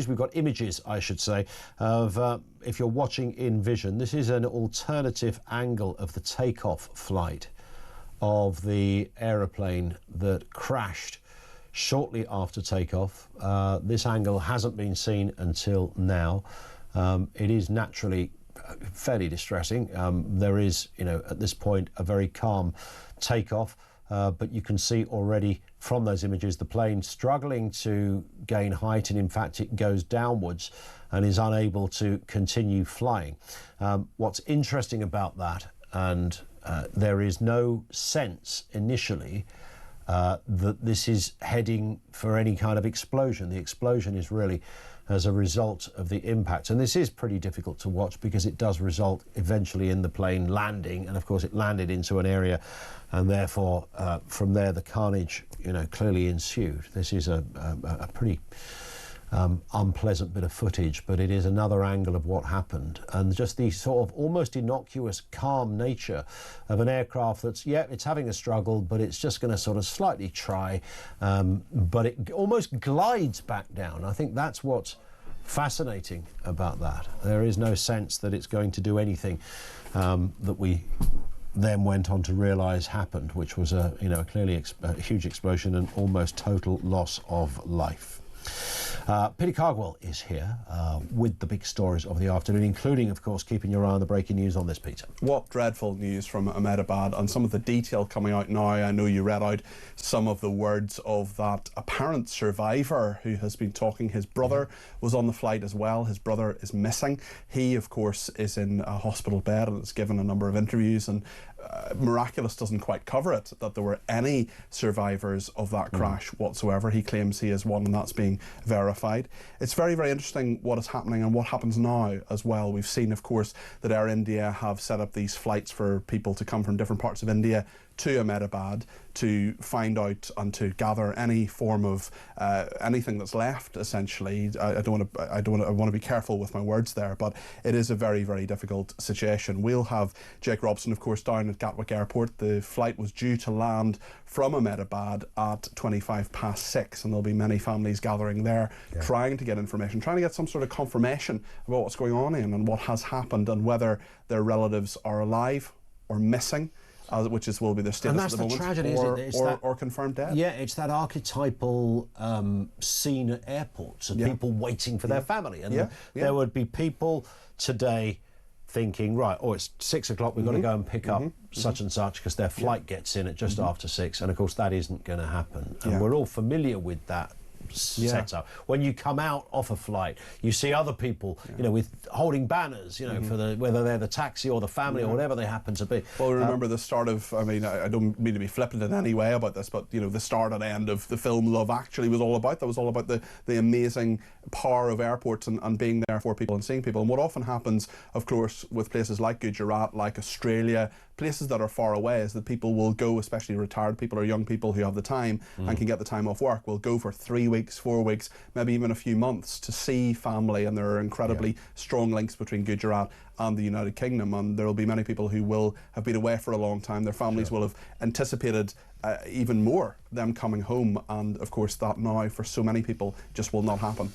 We've got images, I should say, of, if you're watching in vision, this is an alternative angle of the takeoff flight of the aeroplane that crashed shortly after takeoff. This angle hasn't been seen until now. It is naturally fairly distressing. There is, at this point, a very calm takeoff. But you can see already from those images the plane struggling to gain height, and in fact it goes downwards and is unable to continue flying. What's interesting about that, and there is no sense initially that this is heading for any kind of explosion. The explosion is really as a result of the impact. And this is pretty difficult to watch because it does result eventually in the plane landing. And of course it landed into an area, and therefore from there the carnage, clearly ensued. This is a pretty unpleasant bit of footage, but it is another angle of what happened. And just the sort of almost innocuous, calm nature of an aircraft that's, it's having a struggle, but it's just going to sort of slightly try, but it almost glides back down. I think that's what's fascinating about that. There is no sense that it's going to do anything that we then went on to realise happened, which was clearly a huge explosion and almost total loss of life. Peter Cardwell is here with the big stories of the afternoon, including, of course, keeping your eye on the breaking news on this, Peter. What dreadful news from Ahmedabad, and some of the detail coming out now. I know you read out some of the words of that apparent survivor who has been talking. His brother was on the flight as well. His brother is missing. He, of course, is in a hospital bed and has given a number of interviews, and miraculous doesn't quite cover it that there were any survivors of that crash whatsoever. He claims he is one, and that's being verified. It's very, very interesting what is happening and what happens now as well. We've seen, of course, that Air India have set up these flights for people to come from different parts of India to Ahmedabad to find out and to gather any form of anything that's left. Essentially, I want to be careful with my words there, but it is a very, very difficult situation. We'll have Jake Robson, of course, down at Gatwick Airport. The flight was due to land from Ahmedabad at 6:25, and there'll be many families gathering there, trying to get information, trying to get some sort of confirmation about what's going on and what has happened, and whether their relatives are alive or missing. Which will be their status at the moment, tragedy, isn't it? Or confirmed dead. Yeah, it's that archetypal scene at airports of people waiting for their family. And there would be people today thinking, right, it's 6 o'clock, we've got to go and pick up such and such because their flight gets in at just after 6. And of course that isn't going to happen. And we're all familiar with that setup. When you come out off a flight, you see other people, with holding banners, for whether they're the taxi or the family or whatever they happen to be. Well, remember the start of, I don't mean to be flippant in any way about this, but the start and end of the film Love Actually was all about that. Was all about the amazing power of airports and being there for people and seeing people. And what often happens, of course, with places like Gujarat, like Australia, places that are far away, is that people will go, especially retired people or young people who have the time and can get the time off work, will go for 3 weeks, 4 weeks, maybe even a few months to see family. And there are incredibly strong links between Gujarat and the United Kingdom, and there will be many people who will have been away for a long time. Their families will have anticipated even more them coming home, and of course that now for so many people just will not happen.